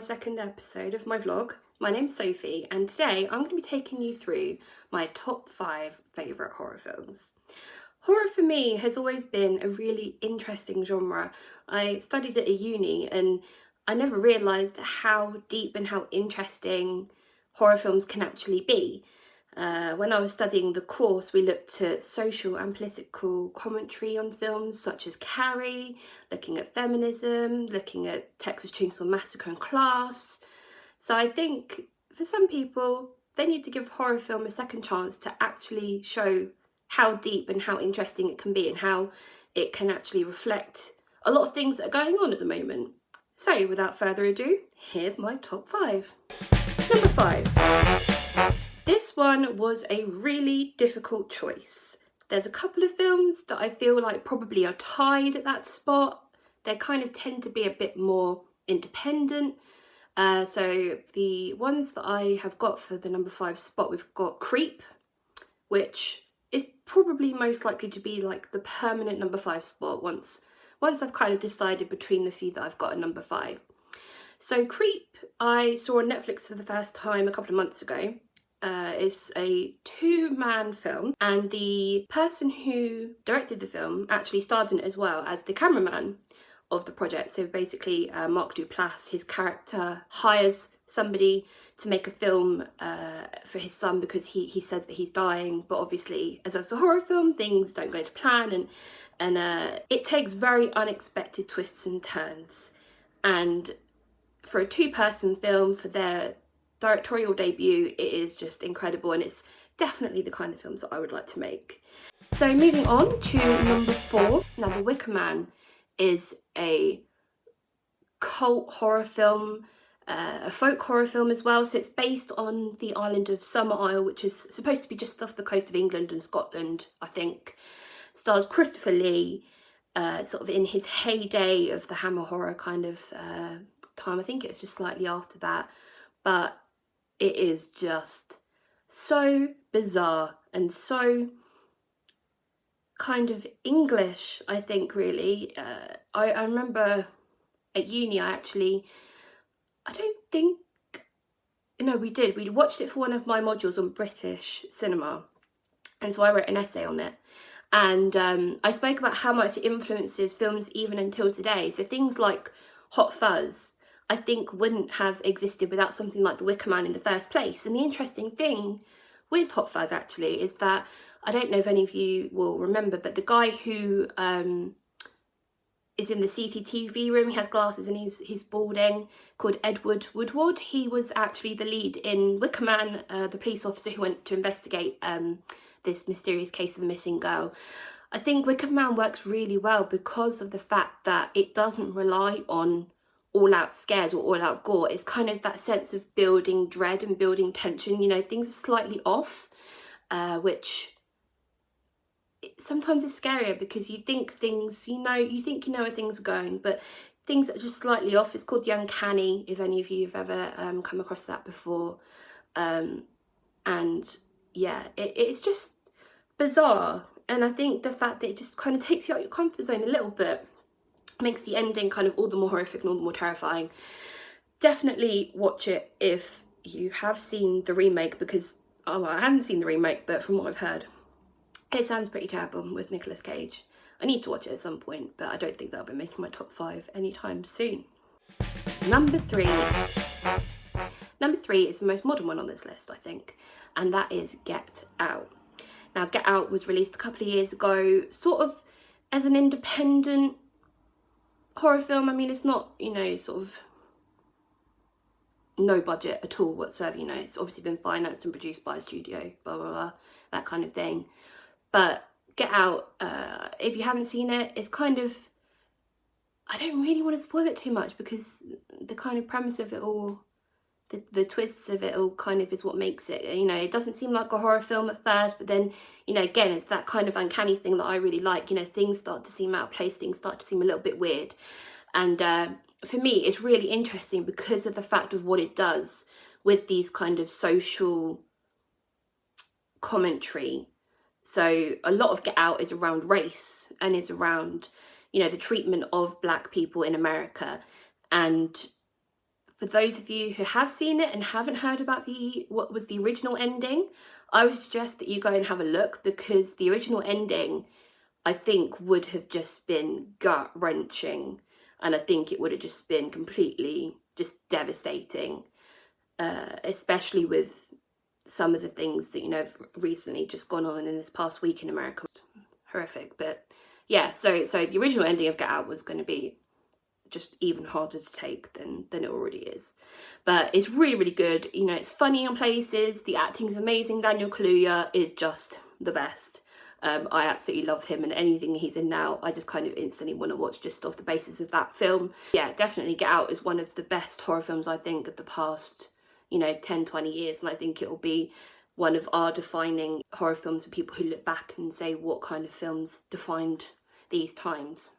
second episode of my vlog. My name's Sophie and today I'm going to be taking you through my top 5 favourite horror films. Horror for me has always been a really interesting genre. I studied at a uni and I never realised how deep and how interesting horror films can actually be. When I was studying the course, we looked at social and political commentary on films such as Carrie, looking at feminism, looking at Texas Chainsaw Massacre and Class. So I think for some people, they need to give horror film a second chance to actually show how deep and how interesting it can be and how it can actually reflect a lot of things that are going on at the moment. So without further ado, here's my top 5. Number 5. This one was a really difficult choice. There's a couple of films that I feel like probably are tied at that spot. They kind of tend to be a bit more independent. So the ones that I have got for the number 5 spot, we've got Creep, which is probably most likely to be like the permanent number 5 spot once I've kind of decided between the few that I've got at number 5. So Creep, I saw on Netflix for the first time a couple of months ago. It's a 2-man film and the person who directed the film actually starred in it as well as the cameraman of the project. So basically Mark Duplass, his character, hires somebody to make a film for his son because he says that he's dying, but obviously as it's a horror film things don't go to plan and it takes very unexpected twists and turns. And for a 2-person film, for their directorial debut, it is just incredible and it's definitely the kind of films that I would like to make. So moving on to number 4. Now The Wicker Man is a cult horror film, a folk horror film as well. So it's based on the island of Summer Isle, which is supposed to be just off the coast of England and Scotland, I think. Stars Christopher Lee, sort of in his heyday of the Hammer horror kind of time. I think it was just slightly after that, but it is just so bizarre and so kind of English, I think, really. I remember at uni, we watched it for one of my modules on British cinema, and so I wrote an essay on it. And I spoke about how much it influences films even until today. So things like Hot Fuzz, I think, wouldn't have existed without something like The Wicker Man in the first place. And the interesting thing with Hot Fuzz actually is that, I don't know if any of you will remember, but the guy who is in the CCTV room, he has glasses and he's balding, called Edward Woodward. He was actually the lead in Wicker Man, the police officer who went to investigate this mysterious case of a missing girl. I think Wicker Man works really well because of the fact that it doesn't rely on all-out scares or all-out gore. It's kind of that sense of building dread and building tension. You know, things are slightly off, which sometimes is scarier because you think things, you think you know where things are going, but things that are just slightly off. It's called the uncanny, if any of you have ever come across that before. And yeah, it's just bizarre. And I think the fact that it just kind of takes you out of your comfort zone a little bit makes the ending kind of all the more horrific and all the more terrifying. Definitely watch it if you have seen the remake, because I haven't seen the remake, but from what I've heard, it sounds pretty terrible with Nicolas Cage. I need to watch it at some point, but I don't think that'll be making my top 5 anytime soon. Number 3. Number 3 is the most modern one on this list, I think, and that is Get Out. Now, Get Out was released a couple of years ago, sort of as an independent horror film. I mean, it's not, sort of no budget at all whatsoever, it's obviously been financed and produced by a studio, blah, blah, blah, that kind of thing. But Get Out, if you haven't seen it, it's kind of, I don't really want to spoil it too much because the kind of premise of it all, the twists of it all kind of is what makes it, it doesn't seem like a horror film at first, but then, again, it's that kind of uncanny thing that I really like. Things start to seem out of place, things start to seem a little bit weird. And for me, it's really interesting because of the fact of what it does with these kind of social commentary. So a lot of Get Out is around race and is around, the treatment of Black people in America. And For those of you who have seen it and haven't heard about what was the original ending, I would suggest that you go and have a look, because the original ending, I think, would have just been gut-wrenching, and I think it would have just been completely just devastating, especially with some of the things that, you know, have recently just gone on in this past week in America. Horrific. But yeah, so the original ending of Get Out was going to be just even harder to take than it already is. But it's really, really good. You know, it's funny in places, the acting's amazing. Daniel Kaluuya is just the best. I absolutely love him, and anything he's in now, I just kind of instantly want to watch just off the basis of that film. Yeah, definitely Get Out is one of the best horror films, I think, of the past, you know, 10, 20 years. And I think it will be one of our defining horror films for people who look back and say what kind of films defined these times.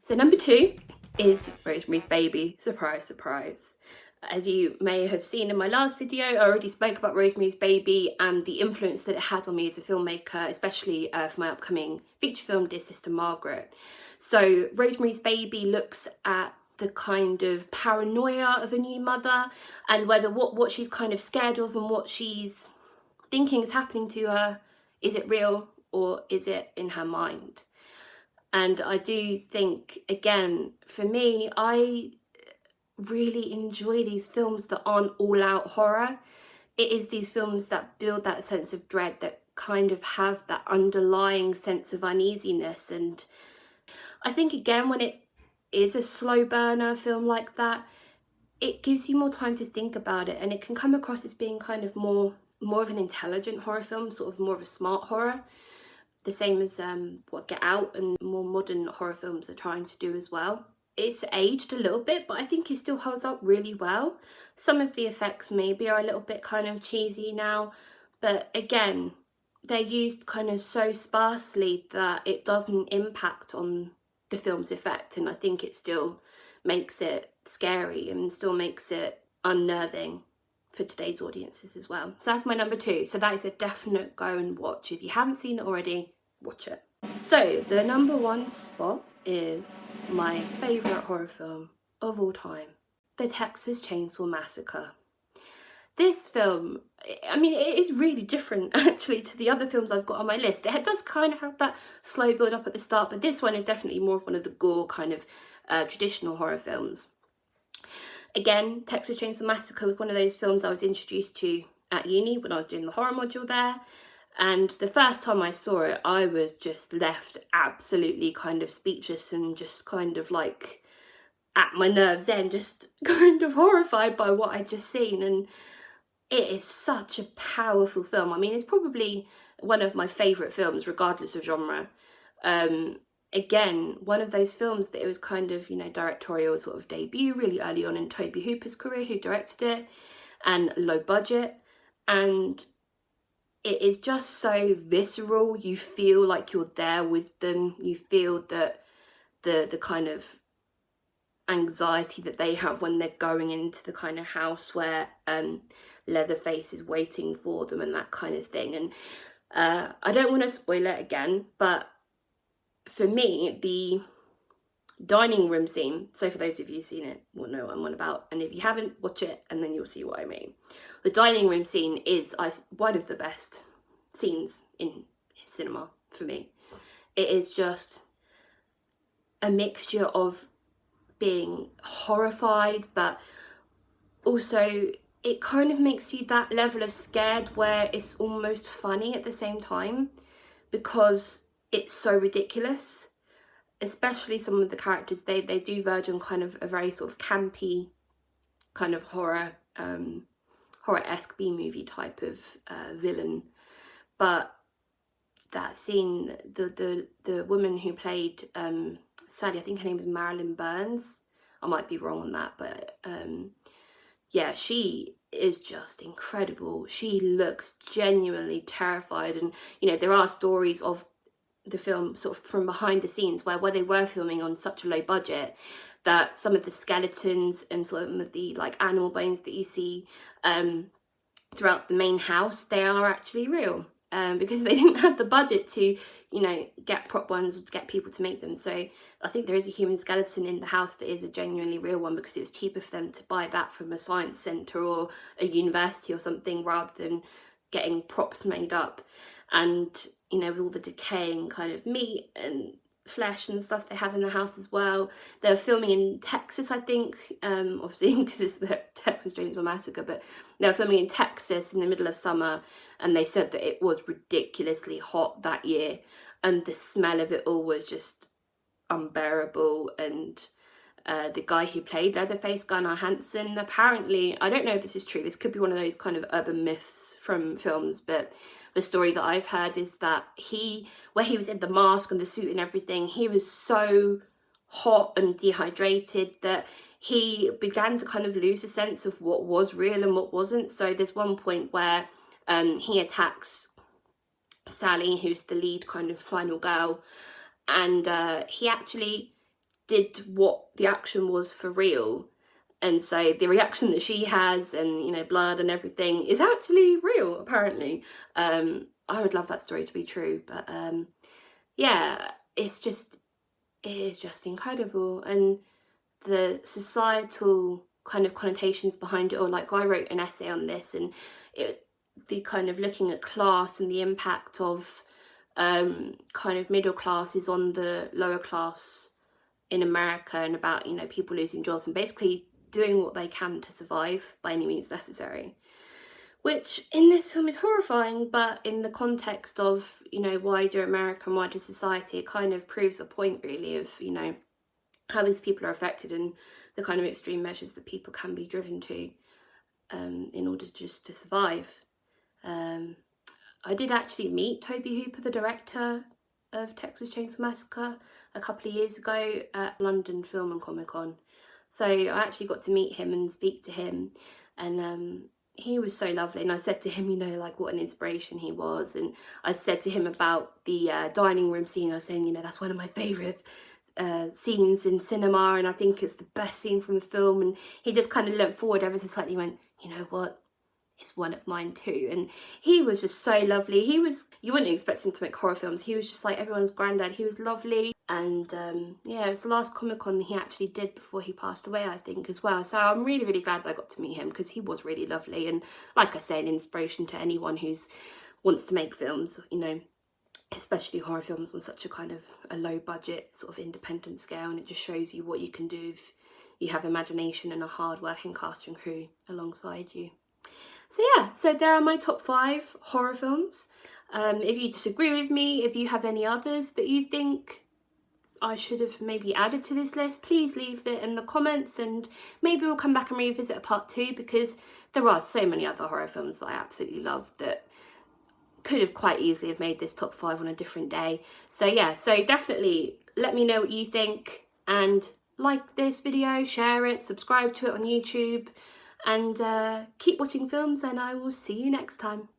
So number 2 is Rosemary's Baby. Surprise, surprise. As you may have seen in my last video, I already spoke about Rosemary's Baby and the influence that it had on me as a filmmaker, especially for my upcoming feature film, Dear Sister Margaret. So Rosemary's Baby looks at the kind of paranoia of a new mother, and whether what she's kind of scared of and what she's thinking is happening to her, is it real or is it in her mind? And I do think, again, for me, I really enjoy these films that aren't all out horror. It is these films that build that sense of dread, that kind of have that underlying sense of uneasiness. And I think, again, when it is a slow burner film like that, it gives you more time to think about it, and it can come across as being kind of more of an intelligent horror film, sort of more of a smart horror. The same as what Get Out and more modern horror films are trying to do as well. It's aged a little bit, but I think it still holds up really well. Some of the effects maybe are a little bit kind of cheesy now, but again, they're used kind of so sparsely that it doesn't impact on the film's effect, and I think it still makes it scary and still makes it unnerving for today's audiences as well. So that's my number 2. So that is a definite go and watch. If you haven't seen it already, watch it. So the number 1 spot is my favourite horror film of all time, The Texas Chainsaw Massacre. This film, I mean, it is really different actually to the other films I've got on my list. It does kind of have that slow build up at the start, but this one is definitely more of one of the gore kind of traditional horror films. Again, Texas Chainsaw Massacre was one of those films I was introduced to at uni when I was doing the horror module there. And the first time I saw it, I was just left absolutely kind of speechless and just kind of like at my nerves end, just kind of horrified by what I'd just seen. And it is such a powerful film. I mean, it's probably one of my favourite films, regardless of genre. Again, one of those films that it was kind of, you know, directorial sort of debut really early on in Tobe Hooper's career, who directed it, and low budget. And it is just so visceral. You feel like you're there with them. You feel that the kind of anxiety that they have when they're going into the kind of house where Leatherface is waiting for them and that kind of thing. And I don't want to spoil it again, but for me, the dining room scene, so for those of you who've seen it will know what I'm on about, and if you haven't, watch it and then you'll see what I mean. The dining room scene is one of the best scenes in cinema for me. It is just a mixture of being horrified, but also it kind of makes you that level of scared where it's almost funny at the same time, because it's so ridiculous. Especially some of the characters, they do verge on kind of a very sort of campy kind of horror-esque B-movie type of villain. But that scene, the woman who played Sally, I think her name was Marilyn Burns, I might be wrong on that, but yeah, she is just incredible. She looks genuinely terrified, and you know, there are stories of the film sort of from behind the scenes where they were filming on such a low budget that some of the skeletons and some of the like animal bones that you see throughout the main house, they are actually real. because they didn't have the budget to, you know, get prop ones, to get people to make them. So I think there is a human skeleton in the house that is a genuinely real one, because it was cheaper for them to buy that from a science centre or a university or something, rather than getting props made up. And, you know, with all the decaying kind of meat and flesh and stuff they have in the house as well. They're filming in Texas, I think, obviously because it's the Texas Chainsaw Massacre, but they're filming in Texas in the middle of summer, and they said that it was ridiculously hot that year, and the smell of it all was just unbearable. And the guy who played Leatherface, Gunnar Hansen, apparently, I don't know if this is true, this could be one of those kind of urban myths from films, but the story that I've heard is that where he was in the mask and the suit and everything, he was so hot and dehydrated that he began to kind of lose a sense of what was real and what wasn't. So there's one point where he attacks Sally, who's the lead kind of final girl, and he actually did what the action was for real. And so the reaction that she has, and, you know, blood and everything, is actually real, apparently. I would love that story to be true, but yeah, it is just incredible. And the societal kind of connotations behind it all, like I wrote an essay on this, and the kind of looking at class and the impact of kind of middle classes on the lower class in America, and about, you know, people losing jobs and basically doing what they can to survive by any means necessary, which in this film is horrifying, but in the context of, you know, wider America and wider society, it kind of proves a point really of, you know, how these people are affected and the kind of extreme measures that people can be driven to in order just to survive. I did actually meet Tobe Hooper, the director of Texas Chainsaw Massacre, a couple of years ago at London Film and Comic Con. So I actually got to meet him and speak to him, and he was so lovely. And I said to him, you know, like what an inspiration he was. And I said to him about the dining room scene. I was saying, you know, that's one of my favourite scenes in cinema, and I think it's the best scene from the film. And he just kind of leant forward ever so slightly, went, you know what? It's one of mine too. And he was just so lovely. You wouldn't expect him to make horror films. He was just like everyone's granddad. He was lovely. And yeah, it was the last Comic-Con he actually did before he passed away, I think, as well. So I'm really, really glad that I got to meet him, because he was really lovely. And like I say, an inspiration to anyone who's wants to make films, you know, especially horror films on such a kind of a low budget sort of independent scale. And it just shows you what you can do if you have imagination and a hard working cast and crew alongside you. So yeah, so there are my top 5 horror films. If you disagree with me, if you have any others that you think I should have maybe added to this list, please leave it in the comments, and maybe we'll come back and revisit a part 2, because there are so many other horror films that I absolutely love that could have quite easily have made this top 5 on a different day. So yeah, so definitely let me know what you think, and like this video, share it, subscribe to it on YouTube, and keep watching films, and I will see you next time.